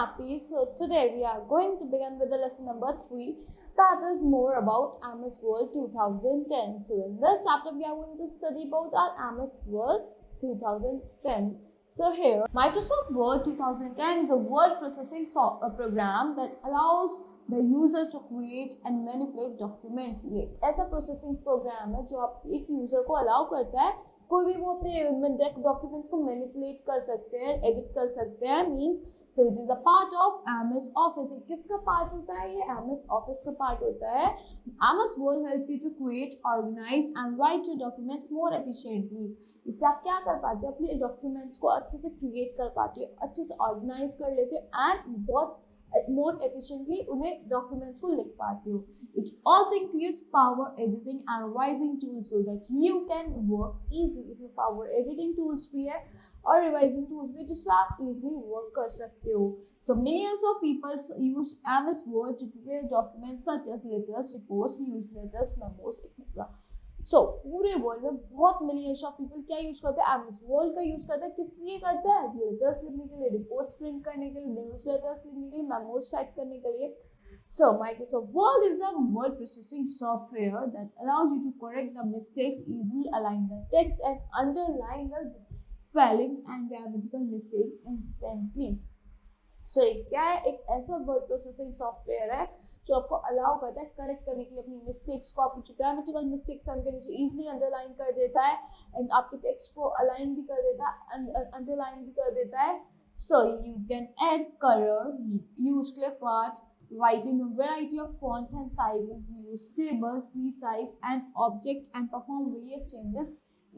happy. So today we are going to begin with the lesson number 3, that is more about MS World 2010. So in this chapter we are going to study about our MS World 2010. So here Microsoft Word 2010 is a word processing program that allows the user to create and manipulate documents. ये ऐसा processing program है जो आप एक user को allow करता है कोई भी वो अपने डॉक्यूमेंट्स को मैनिपुलेट कर सकते हैं, एडिट कर सकते हैं. Means so it is a part of MS Office. किसका पार्ट होता है? ये एमएस ऑफिस का पार्ट होता है. MS will help you to create, organise and write your documents more efficiently. इससे आप क्या कर पाते हो? अपने डॉक्यूमेंट्स को अच्छे से क्रिएट कर पाते हो, अच्छे से ऑर्गेनाइज कर लेते हो एंड बहुत more efficiently उन्हें documents को लिख पाते हो. It also includes power editing and revising tools so that you can work easily. इसमें power editing tools भी है और revising tools भी जिसमें आप easily work कर सकते हो. So millions of people use MS Word to prepare documents such as letters, reports, newsletters, memos, etc. So पूरे वर्ल्ड में बहुत मिलियंस ऑफ पीपल क्या यूज करते हैं? एमएस वर्ड का यूज करते हैं. किस लिए करते हैं? लेटर्स लिखने के लिए, रिपोर्ट्स प्रिंट करने के लिए, न्यूज़ लेटर्स लिखने के लिए, मेमोज टाइप करने के लिए. So Microsoft Word is a word processing software that allows you to correct the mistakes, easily align the text and underline the spellings and grammatical mistakes instantly. So क्या है? एक ऐसा वर्ड प्रोसेसिंग सॉफ्टवेयर है जो आपको allow करता है correct करने के लिए अपनी मिस्टेक्स को. आपकी जो ग्रामेटिकल मिस्टेक्स है उनके नीचे इजीली अंडरलाइन कर देता है एंड आपके टेक्स्ट को अलाइन भी कर देता है, अंडरलाइन भी कर देता है. So you can add colour, use clip art, write in a variety of fonts and sizes, use tables, resize and object and perform various changes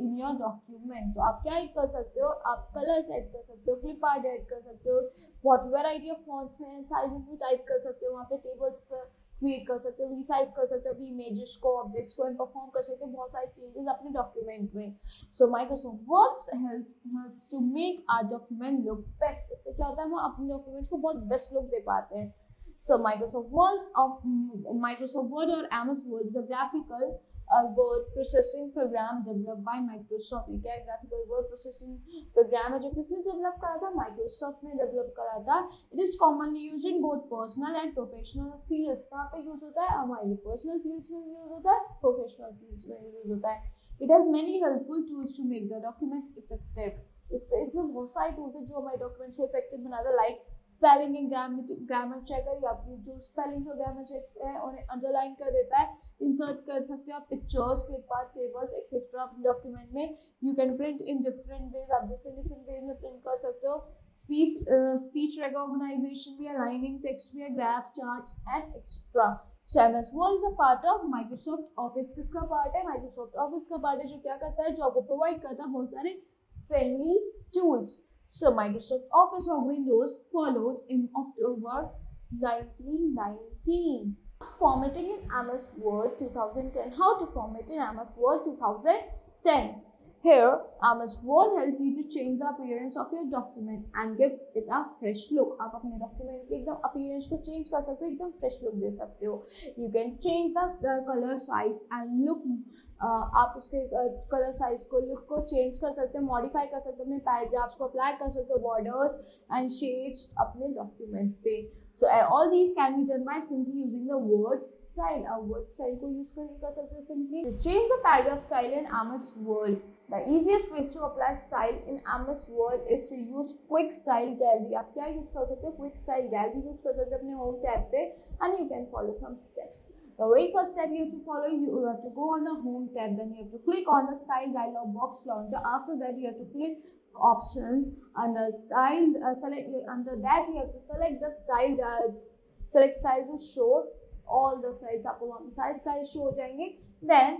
in your document. तो आप क्या कर सकते हो? आप कलर्स ऐड कर सकते हो, क्लिप आर्ट ऐड कर सकते हो, बहुत वैरायटी ऑफ फॉन्ट्स में साइजेस भी टाइप कर सकते हो, वहाँ पे टेबल्स क्रिएट कर सकते हो, रिसाइज कर सकते हो अपनी इमेजेस को, ऑब्जेक्ट्स को एंड परफॉर्म कर सकते हो बहुत सारे चेंजेस अपने डॉक्यूमेंट में. So Microsoft Word help us to make our document look best. इससे क्या होता है? हम अपने डॉक्यूमेंट्स को बहुत बेस्ट लुक दे पाते हैं. So Microsoft Word और MS Word is a graphical word processing program developed by Microsoft. ये क्या है? graphical word processing program है जो किसने डेवलप करा था? Microsoft ने डेवलप करा था. It is commonly used in both personal and professional fields. कहाँ पे यूज होता है? हमारे personal fields में यूज होता है, professional fields में यूज होता है. It has many helpful tools to make the documents effective. इसमें बहुत सारे टूल्स हैं जो हमारे डॉक्यूमेंट्स को इफेक्टिव बनाता है. Like spelling and grammar checker, या फिर जो स्पेलिंग और ग्रामर चेक्स हैं उन्हें अंडरलाइन कर देता है. इंसर्ट कर सकते हो आप pictures, clip art, tables etcetera अपने डॉक्यूमेंट में. You can print in different ways. आप डिफरेंट वेज में प्रिंट कर सकते हो. स्पीच रिकॉग्नाइजेशन भी है, लाइनिंग टेक्स्ट भी है, graphs, charts and etcetera. So MS Word is a part of Microsoft Office. किसका पार्ट है? Microsoft Office का पार्ट है जो क्या करता है? जो आपको प्रोवाइड करता है बहुत सारे friendly tools. So Microsoft Office or Windows followed in October 1919. Formatting in MS Word 2010. How to format in MS Word 2010? Here, MS Word help you to change the appearance of your document and gives it a fresh look. आप अपने document के एकदम appearance को change कर सकते हो, एकदम fresh look दे सकते हो. You can change the color size and look. आप उसके color size को, look को change कर सकते हो, modify कर सकते हो, अपने paragraphs को apply कर सकते हो, borders and shades अपने document पे. So all these can be done by simply using the word style. आप word style को use करके कर सकते हो simply. To change the paragraph style in MS Word. The easiest way to apply style in MS Word is to use Quick Style Gallery. आप क्या use कर सकते हो? Quick Style Gallery यूज कर सकते हो अपने होम टैब पे and you can follow some steps. The very first step you have to follow is you have to go on the home tab, then you have to click on the Style dialog box launcher. After that you have to click options under style. Under that you have to select the style. Select style to show all the styles. आपको वहाँ पे सारे styles show हो जाएंगे. Then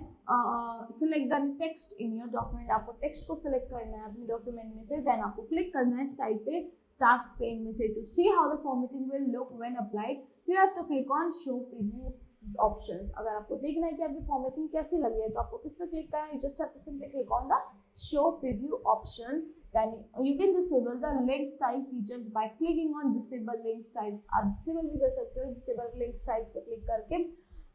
select the text in your document. आपको text को select करना है अपने document में से. Then आपको click करना है style पे, task pane में से. To see how the formatting will look when applied, you have to click on show preview options. अगर आपको देखना है कि आपकी formatting कैसी लग रही है तो आपको किस पे click करना है? You just have to simply click on the show preview option. Then you can disable the link style features by clicking on disable link styles. आप disable भी कर सकते हो disable link styles पे click करके.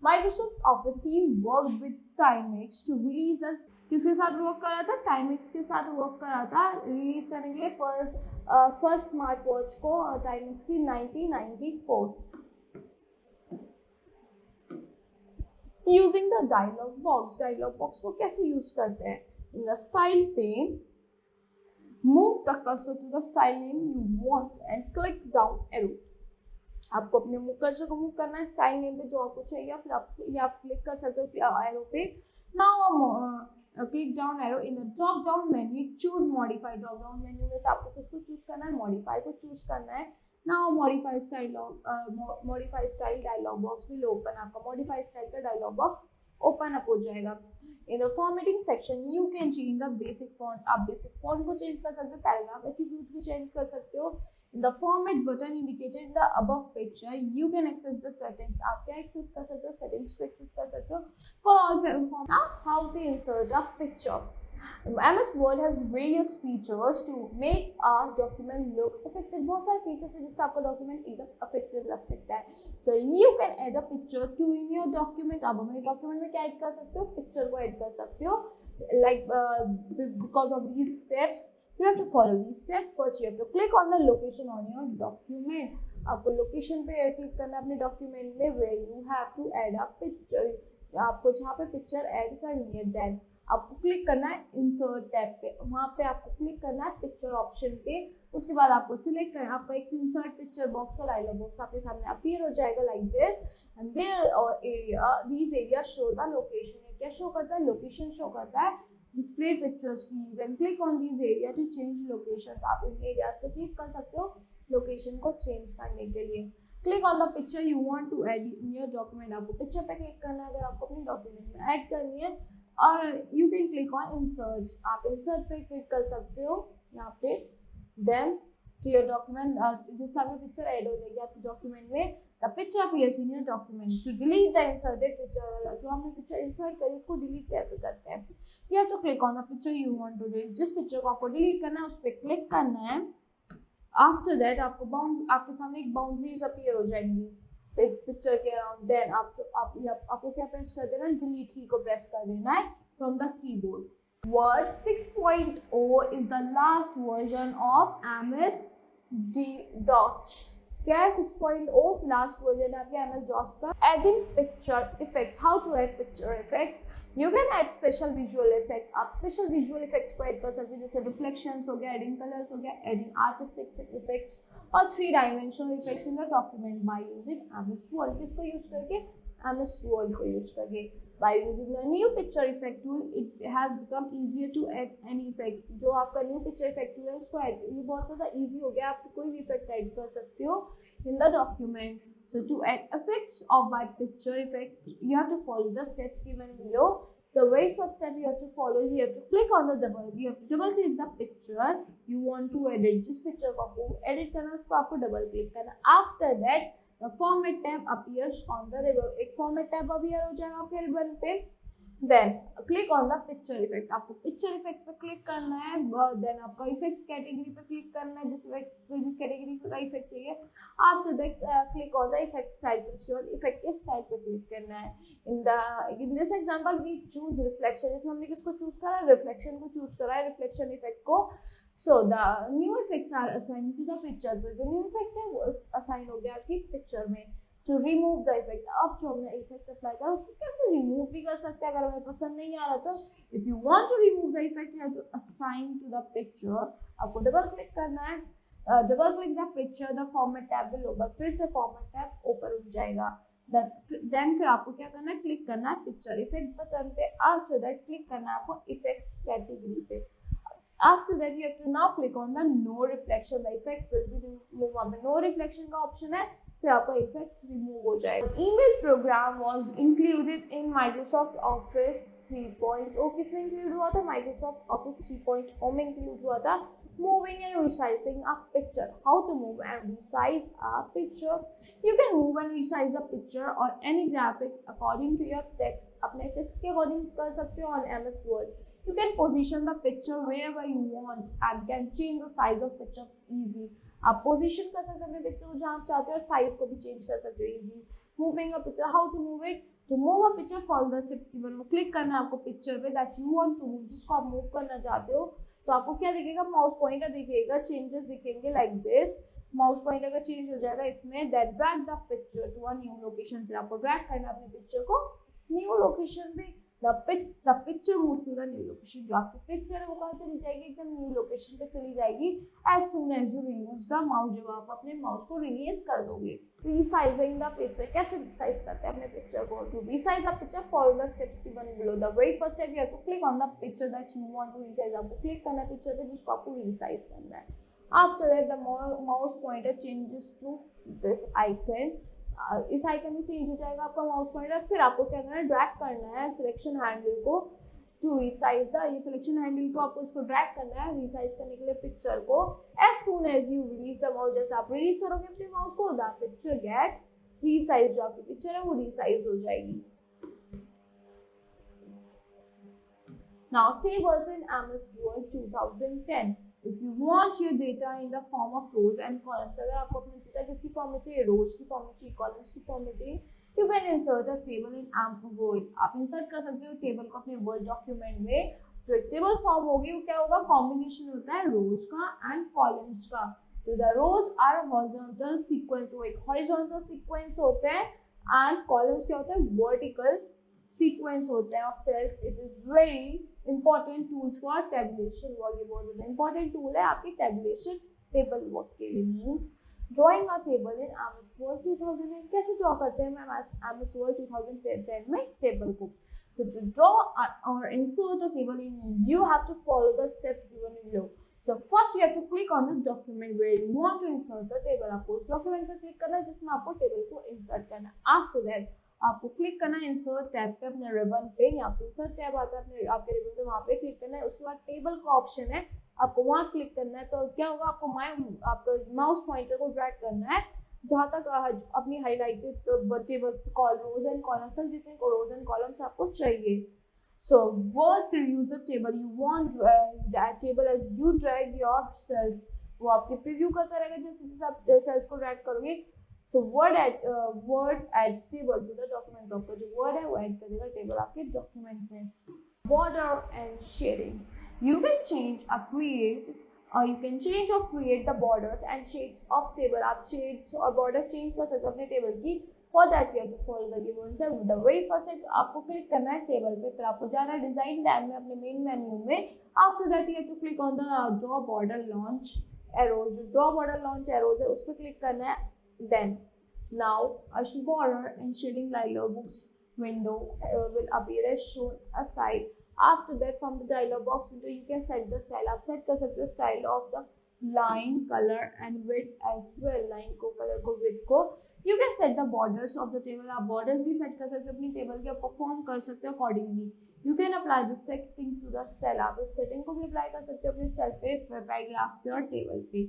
Microsoft Office team worked with Timex to release the किसके साथ work कर रहा था, टाइमिक्स के साथ वर्क कर रहा था रिलीज करने के लिए फर्स्ट स्मार्ट वॉच को टाइमिक्स की 1994। यूजिंग द डायलॉग बॉक्स को कैसे यूज करते हैं, in the style pane move the cursor to the style name you want and click down arrow। आपको अपने कर्सर को मूव करना है स्टाइल नेम पे जो आपको चाहिए, फिर आप क्लिक कर सकते हो एरो पे। Now click down arrow in the drop down menu choose modify. Drop down menu में से आपको किसको चूज करना है, मॉडिफाई को चूज करना है। Now modify style dialog box will open. आपका मॉडिफाई स्टाइल का डायलॉग बॉक्स ओपन अप हो जाएगा। In the formatting section you can change the basic font. आप बेसिक फॉन्ट को चेंज कर सकते हो, पैराग्राफ एट्रीब्यूट को चेंज कर सकते हो। In the format button indicated in the above picture, you can access the settings। आप क्या access कर सकते हो, settings को access कर सकते हो for all format। Now how to insert a picture। MS Word has various features to make our document look effective। बहुत सारे features हैं जिससे आपका document एकदम effective लग सकता है। So you can add a picture to in your document। आप अपने document में क्या add कर सकते हो, picture को add कर सकते हो। Like because of these steps you have to follow these steps। First you have to click on the location on your document। आपको लोकेशन पे क्लिक करना है अपने डॉक्यूमेंट में where you have to add a picture। आपको जहाँ पे picture add करनी है, देन आपको क्लिक करना है इंसर्ट टैब पे। वहाँ पे आपको क्लिक करना है पिक्चर ऑप्शन पे। उसके बाद आपको सिलेक्ट करना है, आपका एक इंसर्ट पिक्चर बॉक्स का डायलॉग बॉक्स आपके सामने अपीयर हो जाएगा like this. And there these areas show the location। क्या शो करता है, लोकेशन शो करता है। display pictures की you can click on these area to change locations। आप इन एरियाज पे क्लिक कर सकते हो लोकेशन को चेंज करने के लिए। click on the picture you want to add in your document। आपको पिक्चर पे क्लिक करना है अगर आपको अपने डॉक्यूमेंट में ऐड करनी है। और you can click on insert। आप insert पे क्लिक कर सकते हो यहाँ पे। then clear document जिस तरह की पिक्चर ऐड हो जाएगी आपके डॉक्यूमेंट में। The picture appears in your document। To delete the inserted picture, जो हमने पिक्चर इंसर्ट करी उसको डिलीट कैसे करते हैं, you have to click on the picture you want to delete। जिस पिक्चर को आपको डिलीट करना है उस पर क्लिक करना है। After that आपके सामने एक बाउंड्रीज अपीयर हो जाएंगी पिक्चर के अराउंड। देन आपको क्या प्रेस कर देना है, डिलीट की को प्रेस कर देना है from the keyboard. Word 6.0 is the last version of MS-DOS। क्या है 6.0 लास्ट वर्जन है आपके MS DOS का। Adding picture effect. How to add picture effect, you can add special visual effect. आप स्पेशल विजुअल इफेक्ट्स को add कर सकते हो जैसे रिफ्लेक्शंस हो गया, एडिंग कलर्स हो गया, एडिंग आर्टिस्टिक इफेक्ट्स और 3 dimensional effects in the document by using MS Word। किसको यूज करके, MS Word को यूज करके। By using the new picture effect tool, it has become easier to add any effect। जो आपका new picture effect tool है उसको add, ये बहुत ज़्यादा easy हो गया, आप कोई भी effect ऐड कर सकते हो in the document। So to add effects of by picture effect, you have to follow the steps given below। The very first step you have to follow is you have to click on the you have to double click the picture you want to edit। जिस picture को आपको edit करना है उसको आपको double click करना। After that the format tab appears on the ribbon। एक format tab appear हो जाएगा आपके ribbon पे। Then click on the picture effect। आपको picture effect पे क्लिक करना है। Then आपको effects category पे क्लिक करना है जिस कैटेगरी का इफेक्ट चाहिए। After that click on the effect style पे, उसके बाद इफेक्ट के स्टाइल पे क्लिक करना है। In this example we choose reflection। इसमें हमने किसको चूज करा है, रिफ्लेक्शन को चूज करा है, रिफ्लेक्शन इफेक्ट को। So the new effects are assigned to the picture। तो जो न्यू इफेक्ट है वो असाइन हो गया आपकी पिक्चर में। To remove the effect, अब जो हमने इफेक्ट अप्लाई करा उसको कैसे रिमूव भी कर सकते हैं अगर हमें पसंद नहीं आ रहा तो। If you want to remove the effect, you have to assign to the picture। आपको डबल क्लिक करना है। Double click the picture, the format tab will open. फिर से फॉर्मेट टैब ओपन हो जाएगा। देन फिर आपको क्या करना है, क्लिक करना है पिक्चर इफेक्ट बटन पे। आफ्टर दैट क्लिक करना है आपको इफेक्ट कैटेगरी पे। After that you have to now click on the no reflection। The effect will be removed। वहाँ पे no reflection का ऑप्शन है, फिर आपका इफेक्ट रिमूव हो जाएगा। Email program was included in Microsoft Office 3.0। किसमें इंक्लूड हुआ था, माइक्रोसॉफ्ट ऑफिस 3.0 में इंक्लूड हुआ था। Moving and resizing a picture. How to move and resize a picture, you can move and resize a picture or any graphic according to your text. अपने text के according कर सकते हो on MS Word। You can position the picture wherever you want and can change the size of picture easily। आप position कर सकते हो अपने पिक्चर को जहाँ आप चाहते हो और साइज को भी चेंज कर सकते हो easily. Moving a picture, how to move it, to move a picture follow the steps given, वो क्लिक करना है आपको पिक्चर पे that you want to move, जिसको आप मूव करना चाहते हो। तो आपको क्या दिखेगा, माउस पॉइंटर दिखेगा, चेंजेस दिखेंगे लाइक दिस, माउस पॉइंटर का चेंज हो जाएगा इसमें, that drag the picture to a new location, फिर आपको ड्रैग करना है अपने पिक्चर को न्यू लोकेशन पे, the picture moves to the new location, जो आपकी पिक्चर है वो कहाँ चली जाएगी, एकदम न्यू लोकेशन पे चली जाएगी as soon as you release the mouse, जब आप अपने माउस को रिलीज कर दोगे। Resizing the picture, कैसे रिसाइज करते हैं अपने पिक्चर को, to resize the picture follow the steps given below, the very first step you have to click on the picture that you want to resize, आपको click करना है picture पे जिसको आपको रिसाइज करना है। After that the mouse pointer changes to this icon, इस icon में चेंज हो जाएगा आपका माउस पॉइंटर, फिर आपको क्या करना है, ड्रैग करना है सिलेक्शन हैंडल को टू रिसाइज द, ये सिलेक्शन हैंडल को आपको इसको ड्रैग करना है रिसाइज करने के लिए पिक्चर को, as soon as you release the mouse, जैसे आप रिलीज करोगे अपने माउस को द पिक्चर गेट रिसाइज, जो आपकी पिक्चर है वो रिसाइज हो जाएगी। Now tables in MS Word 2010, if you want your data in the form of rows and columns, अगर आपको अपना डेटा किसकी फॉर्म में चाहिए, रोज की फॉर्म में चाहिए, कॉलम्स की फॉर्म में चाहिए, you can insert a table in MS Word, आप इंसर्ट कर सकते हो टेबल को अपने वर्ड डॉक्यूमेंट में। जो एक टेबल फॉर्म होगी वो क्या होगा, कॉम्बिनेशन होता है रोज का एंड कॉलम्स का। तो the rows are horizontal sequence, वो एक हॉरिजॉन्टल सीक्वेंस होते हैं, एंड कॉलम्स क्या होता है, वर्टिकल सीक्वेंस होते हैं of cells. It is very important tools for tabulation work, ये बहुत ज्यादा इंपॉर्टेंट टूल है आपकी टेबुलेशन टेबल वर्क के लिए। मींस ड्राइंग अ टेबल इन MS Word 2010, कैसे ड्रॉ करते हैं मैं MS Word 2010 में टेबल को। So to draw or insert a table in, you have to follow the steps given below. So first you have to click on the document where you want to insert the table, आपको उस document पर click करना है जिसमें आपको table को insert करना है। आफ्टर दैट आपको क्लिक करना है इंसर्ट टैब पे, अपने रिबन पे, यहाँ पे इंसर्ट टैब आता है अपने आपके रिबन पे, वहाँ पे क्लिक करना है। उसके बाद टेबल का ऑप्शन है, आपको वहाँ क्लिक करना है। तो क्या होगा, आपको माउस पॉइंटर को ड्रैग करना है जहाँ तक अपनी हाईलाइटेड टेबल कॉल रोज एंड कॉलम्स तक, जितने रोज एंड कॉलम्स आपको चाहिए। So word previews the table, you want that table as you drag your cells, वो आपके प्रीव्यू करता रहेगा जैसे जैसे आप सेल्स को ड्रैग करोगे। So word adds table to the document, तो आपका जो वर्ड है वो ऐड करेगा टेबल आपके डॉक्यूमेंट में। Border and shading, you can change or create the borders and shades of table, आप shades और border change कर सकते हो अपने टेबल की। For that you have to follow the given step. The very first step आपको click करना है टेबल पे, फिर आपको जाना है डिजाइन टैब में अपने मेन मेन्यू में। After that you have to click on the draw border launch arrows, जो draw border launch arrows है उस पर क्लिक करना है। Then now a border and shading dialog box window will appear as shown aside. After that from the dialog box window you can set the style, आप set कर सकते हो style of the line, color and width as well, line को, color को, width को। You can set the borders of the table, आप borders भी set कर सकते हो अपनी टेबल के, परफॉर्म कर सकते हो accordingly. You can apply the setting to the cell, आप इस सेटिंग को भी अप्लाई कर सकते हो अपने सेल पे, पैराग्राफ पे और टेबल पे।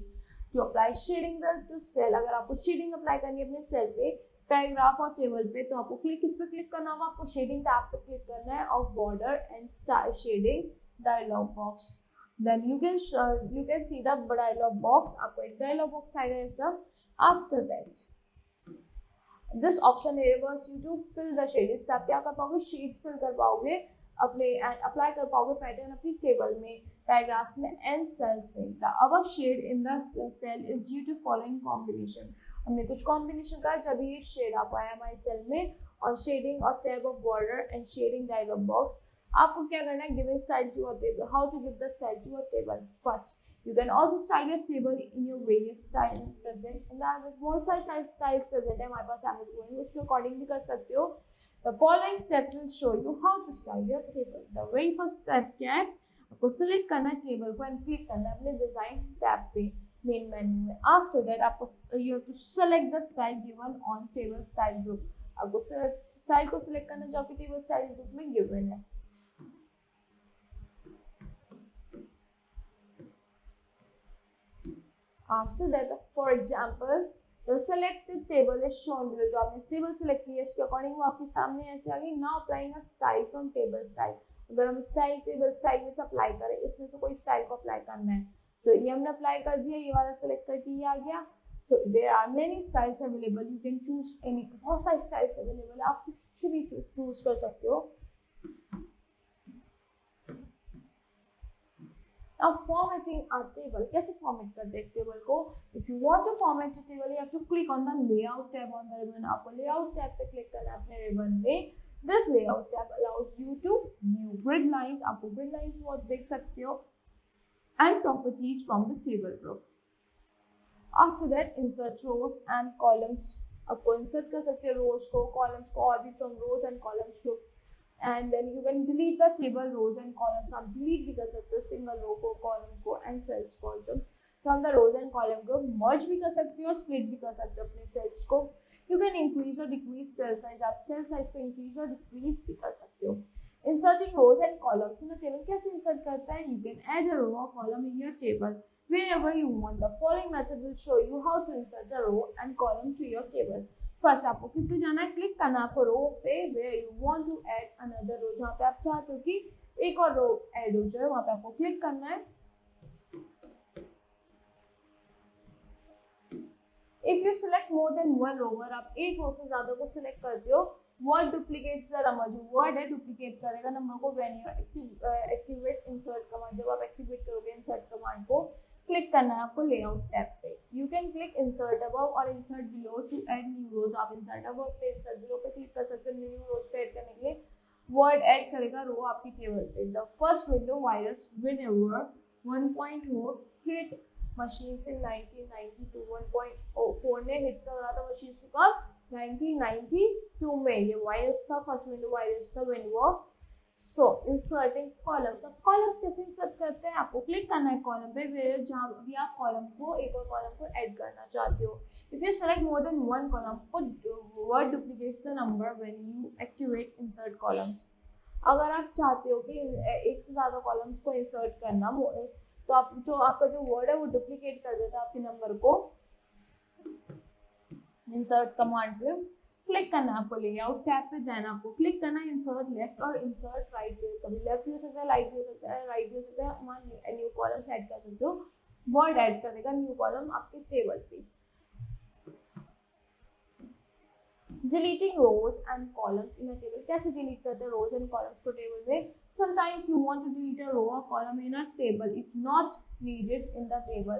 To apply shading to cell, अगर आपको शेडिंग अप्लाई करनी है अपने सेल पे, पैराग्राफ और टेबल पे, तो आपको किस पे क्लिक करना होगा, आपको शेडिंग टैब पे क्लिक करना है of border and style shading dialog box. Then you can see the dialog box, आपको एक डायलॉग बॉक्स आएगा ऐसा। After that this option enables you to fill the shade, इससे आप क्या कर पाओगे, शेड्स फिल कर पाओगे अपने एंड अप्लाई कर पाओगे पैटर्न अपनी टेबल में, पैराग्राफ्स में एंड सेल्स में। The above shade in the cell is due to following combination, हमने कुछ कॉम्बिनेशन का जब ये शेड आ पाया हमारे सेल में। और शेडिंग और tab of border and shading dialog box, आपको क्या करना है, give style to a table, how to give the style to a table. First you can also style a table in your various style present in the MS बहुत सारे styles present है हमारे पास MS Word में, उसके according भी कर सकते हो। The following steps will show you how to style your table. The very first step क्या है, आपको सिलेक्ट करना है टेबल को एंड क्लिक करना है अपने डिजाइन टैब पे मेन मेन्यू में। आफ्टर दैट आपको you have to select the style given on table style group, आपको स्टाइल को सिलेक्ट करना जो आपके टेबल स्टाइल ग्रुप में गिवन है। After that, for example, the selected table is shown below, जो आपने टेबल सेलेक्ट की है इसके अकॉर्डिंग वो आपके सामने ऐसे आ गई। Now applying a style from table style, अगर हम स्टाइल टेबल स्टाइल में से अप्लाई करें, इसमें से कोई स्टाइल को अप्लाई करना है, तो ये हमने अप्लाई कर दिया, ये वाला सेलेक्ट करके ये आ गया। So there are many styles available. You can choose any. बहुत सारे styles available है, आप कुछ भी choose कर सकते हो. Now formatting a table. कैसे format करते हैं table को? If you want to format a table, you have to click on the layout tab on the ribbon. आपको layout tab पे click करना है अपने ribbon में. This layout tab allows you to view grid lines. आपको grid lines वो देख सकते हो. And properties from the table group. After that, insert rows and columns. आपको insert कर सकते हो rows को, columns को, और भी from rows and columns को. And then you can delete the table rows and columns. आप delete भी कर सकते हो single row को, column को and cells को. From the rows and column को merge भी कर सकते हो, split भी कर सकते हो अपने cells को. You can increase or decrease cell size. आप cell size को increase or decrease भी कर सकते हो. Inserting rows and columns in a table. कैसे insert करता है? You can add a row or column in your table whenever you want. The following method will show you how to insert a row and column to your table. First आपको किस पे जाना है? Click करना है आपको row पे, where you want to add another row, जहाँ पे आप चाहते हो कि एक और रो ऐड हो जाए, वहां पे आपको क्लिक करना है. If you select more than one row, अगर आप एक रो से ज्यादा को सिलेक्ट करते हो, वर्ड डुप्लीकेट्स द नंबर. जो वर्ड है डुप्लीकेट करेगा नंबर को. When you activate insert command, जब आप एक्टिवेट करोगे इंसर्ट कमांड को, क्लिक करना है आपको लेआउट टैब पे. You can click insert above or insert below to add new rows. आप इंसर्ट अबव पे, इंसर्ट बिलो पे क्लिक कर सकते हो न्यू रोज को ऐड करने के लिए. वर्ड ऐड करेगा रो आपकी टेबल पे. The first window virus whenever 1.0 hit machines in 1992. 1.4 ने हिट करा था मशीन्स को कब? 1992 में. ये वायरस था, फर्स्ट विंडो वायरस था व्हेनेवर. So inserting columns. अब columns कैसे insert करते हैं? आपको क्लिक करना है column पे, where जहाँ भी आप column को, एक और column को ऐड करना चाहते हो. If you select more than one column, word duplicates the number when you activate insert columns. अगर आप चाहते हो कि एक से ज्यादा columns को insert करना, तो आप जो आपका जो word है वो duplicate कर देता है आपके नंबर को. insert command पे क्लिक करना है आपको लेआउट टैब पे. देन आपको क्लिक करना है इंसर्ट लेफ्ट और इंसर्ट राइट पे. कभी लेफ्ट भी हो सकता है, राइट भी हो सकता है, राइट भी हो सकता है. वहाँ न्यू कॉलम्स ऐड कर सकते हो. वर्ड ऐड कर देगा न्यू कॉलम आपके टेबल पे. Deleting rows and columns in a table. कैसे डिलीट करते हैं रोज एंड कॉलम्स को टेबल में? Sometimes you want to delete a row और column in a table if not needed in the table.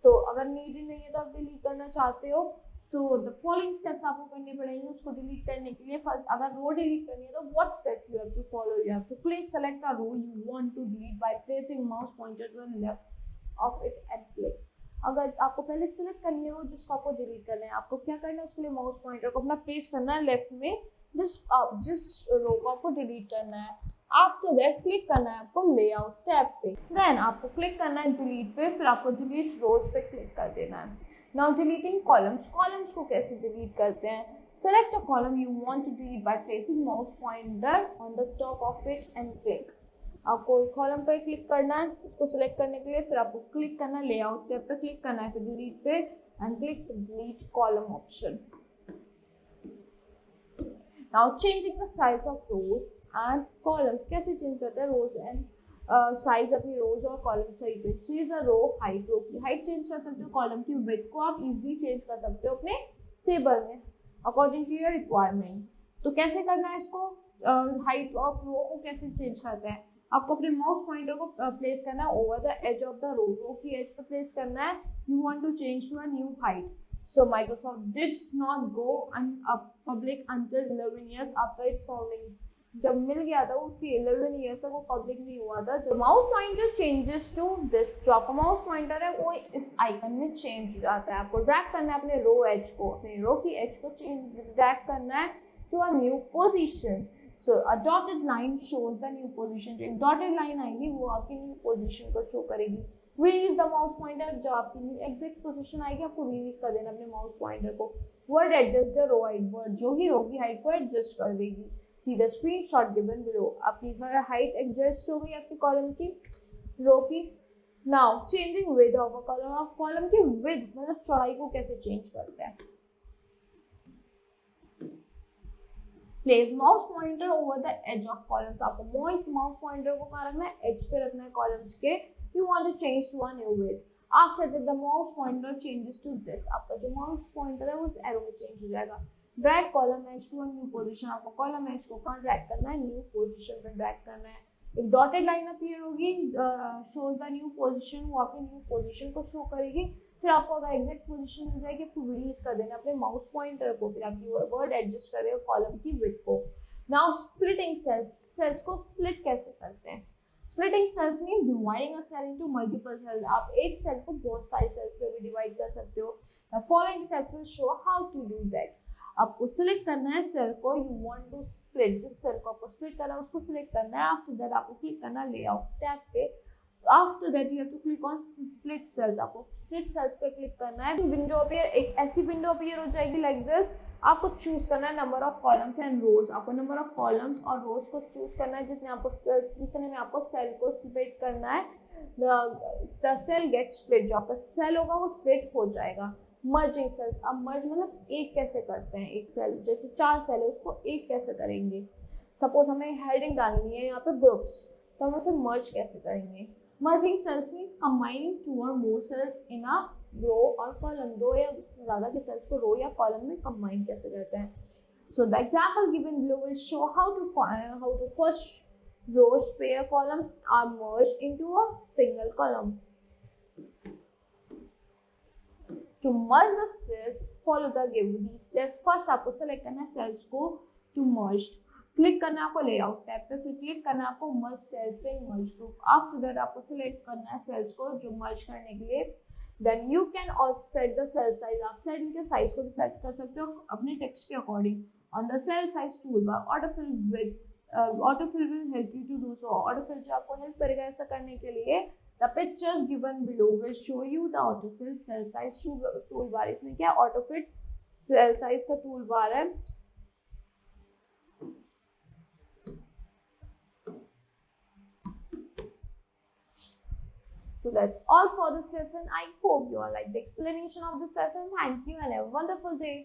तो अगर नीडेड नहीं है तो आप डिलीट करना चाहते हो, तो द फॉलोइंग स्टेप्स आपको करने पड़ेंगे उसको डिलीट करने के लिए. फर्स्ट, अगर रो डिलीट करनी है तो what steps you have to follow? You have to click select a row you want to delete by placing mouse pointer to the left of it and click. अगर आपको पहले सिलेक्ट करनी है वो जिसको आपको डिलीट करना है, आपको क्या करना है? उसके लिए माउस पॉइंटर को अपना प्लेस करना है लेफ्ट में, जिस रो को आपको डिलीट करना है. आफ्टर दैट क्लिक करना है आपको लेआउट टैब पे. देन आपको क्लिक करना है डिलीट पे, फिर आपको डिलीट रोज पे क्लिक कर देना है. Now deleting columns. Columns को कैसे delete करते हैं? Select a column you want to delete by placing mouse pointer on the top of it and click. आपको column पे क्लिक करना है उसको select करने के लिए, फिर आपको क्लिक करना है layout टैब पे क्लिक करना है, फिर delete पे and click the delete column option. Now changing the size of rows and columns. कैसे change करते हैं rows and साइज अपनी रोज और कॉलम सही पे. Change the row height. Row की हाइट चेंज कर सकते हो, कॉलम की विड्थ को आप इजीली चेंज कर सकते हो अपने टेबल में अकॉर्डिंग टू योर रिक्वायरमेंट. तो कैसे करना है इसको? हाइट ऑफ रो को कैसे चेंज करते हैं? आपको अपने माउस पॉइंटर को प्लेस करना है over the edge of the row. Row की एज पे प्लेस करना है. You want to change to a new height. So Microsoft did not go public until 11 years after its founding. जब मिल गया था उसकी 11 ईयर्स तक वो पब्लिक नहीं हुआ था. जो mouse pointer changes to this, जो आपका माउस पॉइंटर है वो इस आइकन में चेंज हो जाता है. आपको ड्रैग करना है अपने रो एज को, अपने रो की एज को ड्रैग करना है to a new position. So a dotted line shows the new position. जो एक डॉटेड लाइन आएगी वो आपकी न्यू पोजीशन को शो करेगी. Release the mouse pointer. जो आपकी एग्जैक्ट पोजीशन आएगी आपको रिलीज कर देना अपने माउस पॉइंटर को. Word adjust the row height. Word जो ही रो की हाइट को एडजस्ट कर देगी. See the screenshot given below. आपकी हाइट एडजस्ट हो गई आपकी कॉलम की, रो की. Now changing width of a column. आप कॉलम की विड्थ मतलब चौड़ाई को कैसे चेंज करते हैं? Place mouse pointer over the edge of columns. आपको माउस पॉइंटर को कहाँ रखना है? एज पे रखना है कॉलम्स के. You want to change to a new width. After that the mouse pointer changes to this, आपका जो माउस पॉइंटर है वो इस एरो में चेंज हो जाएगा। Drag column edge to a new position, आपको कॉलम एज को कहां ड्रैग करना है, न्यू पोजीशन पे ड्रैग करना है। एक डॉटेड लाइन अपीयर होगी, शोज द न्यू पोजीशन, वो आपकी न्यू पोजीशन को शो करेगी। फिर आपको अगर एग्जैक्ट पोजीशन मिल जाएगी आपको रिलीज कर देना अपने माउस पॉइंटर को, फिर आपकी वर्ड एडजस्ट करेगा कॉलम की विड्थ को। नाउ स्प्लिटिंग सेल्स, सेल्स को स्प्लिट कैसे करते हैं? Splitting cells means dividing a cell into multiple cells, आप एक सेल को बहुत सारी सेल्स में भी डिवाइड कर सकते हो। The following steps will show how to do that. आपको सिलेक्ट करना है सेल को, यू वांट टू स्प्लिट, जिस सेल को आपको स्प्लिट करना है उसको सिलेक्ट करना है। आफ्टर दैट आपको क्लिक करना है लेआउट टैब पे। After that you have to click on split cells, आपको स्प्लिट सेल्स पे क्लिक करना है। विंडो अपीयर, एक ऐसी विंडो अपीयर हो जाएगी लाइक दिस। आपको चूज करना है नंबर ऑफ कॉलम्स एंड रोज, आपको नंबर ऑफ कॉलम्स और रोज को चूज करना है जितने में आपको सेल को स्प्लिट करना है। द सेल गेट स्प्लिट, जो आपका सेल होगा वो स्प्लिट हो जाएगा। मर्जिंग सेल्स, अब मर्ज मतलब एक कैसे करते हैं, एक सेल जैसे 4 सेल है उसको एक कैसे करेंगे। सपोज हमें हेडिंग डालनी है यहाँ पे ग्रुप्स, तो हम उसे मर्ज कैसे करेंगे। Merging cells means combining 2 or more cells in a row और कॉलम, 2 या उससे ज्यादा के सेल्स को रो या कॉलम में कंबाइन कैसे करते हैं। So the example given below will show how to first rows pair columns are merged into a single column. To merge the cells, follow the given step. First आपको select करना है cells को to merged, click करना है आपको layout tab पे, फिर click करना है आपको मर्ज सेल्स पे, मर्ज ग्रुप। आफ्टर दैट आपको सिलेक्ट करना है सेल्स को जो मर्ज करने के लिए। Then you can also set the cell size, आप सेल के साइज को भी सेट कर सकते हो अपने टेक्स्ट के according. On the cell size tool bar autofill will help you to do so, autofill जो आपको हेल्प करेगा ऐसा करने के लिए। The pictures given below will show you the autofill cell size tool bar, इसमें क्या ऑटोफिल सेल साइज का टूल बार है। So that's all for this lesson. I hope you all like the explanation of this lesson. Thank you and have a wonderful day.